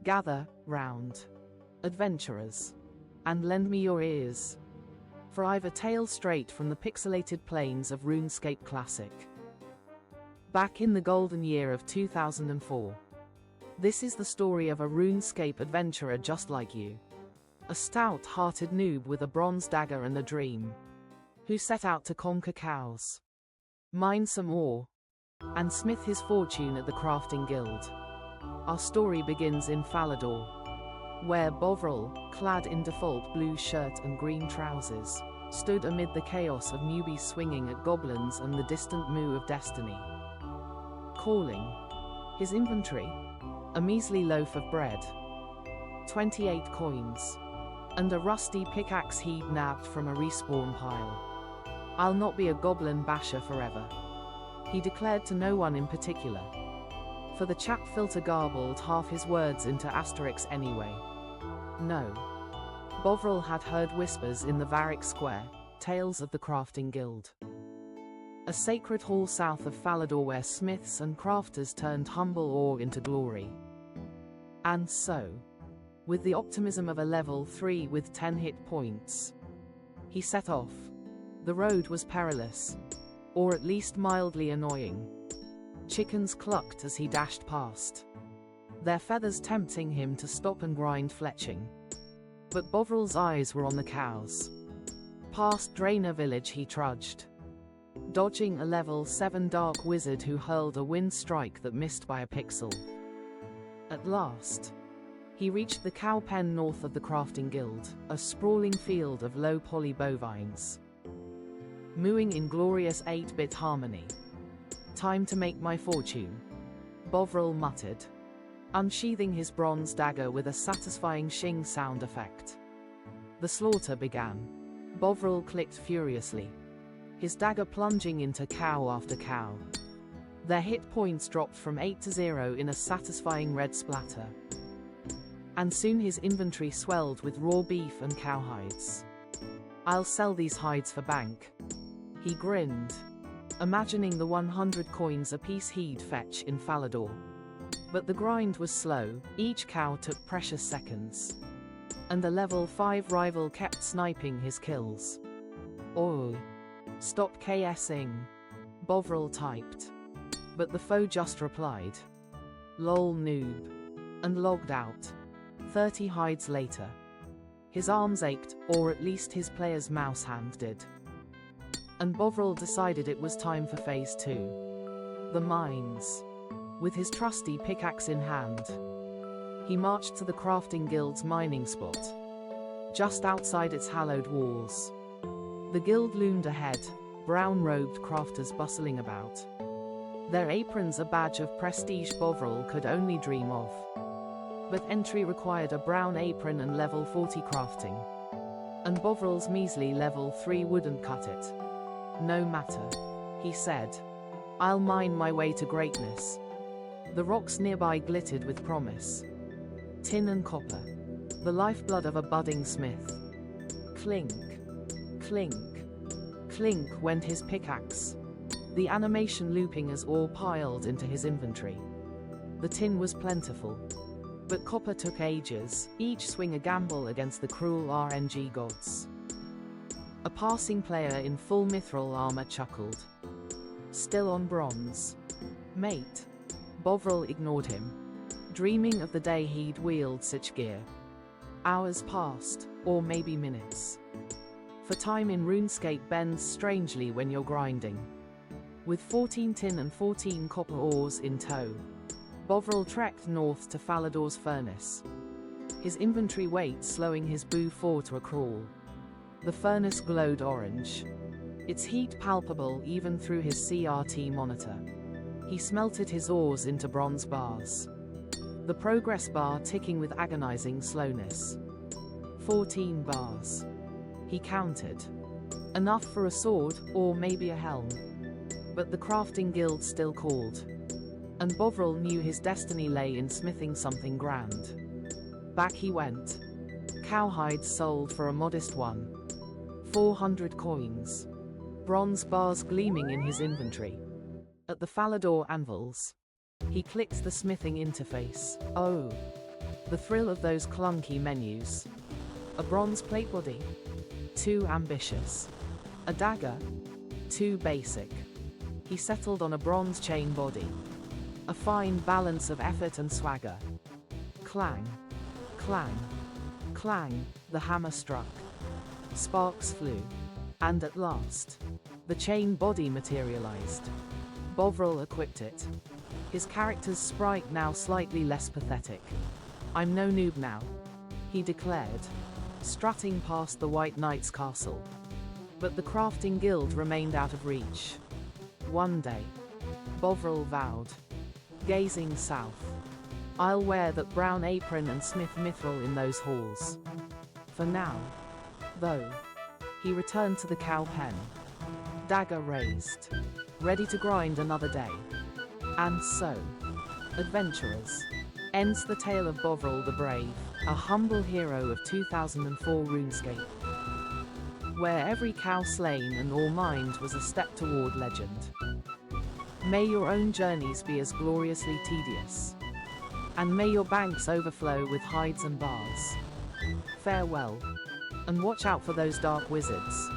Gather round, adventurers, and lend me your ears, for I've a tale straight from the pixelated plains of RuneScape Classic. Back in the golden year of 2004, this is the story of a RuneScape adventurer just like you. A stout-hearted noob with a bronze dagger and a dream, who set out to conquer cows, mine some ore, and smith his fortune at the crafting guild. Our story begins in Falador, where Bovril, clad in default blue shirt and green trousers, stood amid the chaos of newbies swinging at goblins and the distant moo of destiny. Calling his inventory a measly loaf of bread, 28 coins, and a rusty pickaxe he'd nabbed from a respawn pile. I'll not be a goblin basher forever, he declared to no one in particular, for the chat filter garbled half his words into asterisks anyway. No. Bovril had heard whispers in the Varric Square, tales of the crafting guild. A sacred hall south of Falador where smiths and crafters turned humble ore into glory. And so, with the optimism of a level 3 with 10 hit points, he set off. The road was perilous, or at least mildly annoying. Chickens clucked as he dashed past, their feathers tempting him to stop and grind fletching. But Bovril's eyes were on the cows. Past Draenor village he trudged, dodging a level 7 dark wizard who hurled a wind strike that missed by a pixel. At last, he reached the cow pen north of the crafting guild, a sprawling field of low poly bovines, mooing in glorious 8-bit harmony. Time to make my fortune, Bovril muttered, unsheathing his bronze dagger with a satisfying shing sound effect. The slaughter began. Bovril clicked furiously, his dagger plunging into cow after cow. Their hit points dropped from 8 to 0 in a satisfying red splatter. And soon his inventory swelled with raw beef and cowhides. I'll sell these hides for bank, he grinned, imagining the 100 coins apiece he'd fetch in Falador. But the grind was slow, each cow took precious seconds, and the level 5 rival kept sniping his kills. "Oi, stop KSing," Bovril typed, but the foe just replied, "Lol noob," and logged out. 30 hides later, his arms ached, or at least his player's mouse hand did. And Bovril decided it was time for phase 2. The mines. With his trusty pickaxe in hand, he marched to the crafting guild's mining spot, just outside its hallowed walls. The guild loomed ahead, brown-robed crafters bustling about, their aprons a badge of prestige Bovril could only dream of. But entry required a brown apron and level 40 crafting, and Bovril's measly level 3 wouldn't cut it. "No matter," he said, "I'll mine my way to greatness." The rocks nearby glittered with promise. Tin and copper, the lifeblood of a budding smith. Clink, clink, clink went his pickaxe, the animation looping as ore piled into his inventory. The tin was plentiful, but copper took ages, each swing a gamble against the cruel RNG gods. A passing player in full mithril armor chuckled. "Still on bronze, mate?" Bovril ignored him, dreaming of the day he'd wield such gear. Hours passed, or maybe minutes. For time in RuneScape bends strangely when you're grinding. With 14 tin and 14 copper ores in tow, Bovril trekked north to Falador's furnace, his inventory weight slowing his boo-4 to a crawl. The furnace glowed orange, its heat palpable even through his CRT monitor. He smelted his ores into bronze bars, the progress bar ticking with agonizing slowness. 14 bars. He counted. Enough for a sword, or maybe a helm. But the crafting guild still called, and Bovril knew his destiny lay in smithing something grand. Back he went. Cowhides sold for a modest 400 coins. Bronze bars gleaming in his inventory. At the Falador anvils, he clicked the smithing interface. Oh, The thrill of those clunky menus. A bronze plate body? Too ambitious. A dagger? Too basic. He settled on a bronze chain body. A fine balance of effort and swagger. Clang. Clang. Clang, the hammer struck. Sparks flew. And at last, the chain body materialized. Bovril equipped it. His character's sprite now slightly less pathetic. "I'm no noob now," he declared, strutting past the White Knight's castle. But the crafting guild remained out of reach. "One day," Bovril vowed, gazing south, "I'll wear that brown apron and smith mithril in those halls." For now, though, he returned to the cow pen, dagger raised, ready to grind another day. And so, adventurers, ends the tale of Bovril the Brave, a humble hero of 2004 RuneScape, where every cow slain and all mined was a step toward legend. May your own journeys be as gloriously tedious, and may your banks overflow with hides and bars. Farewell, and watch out for those dark wizards.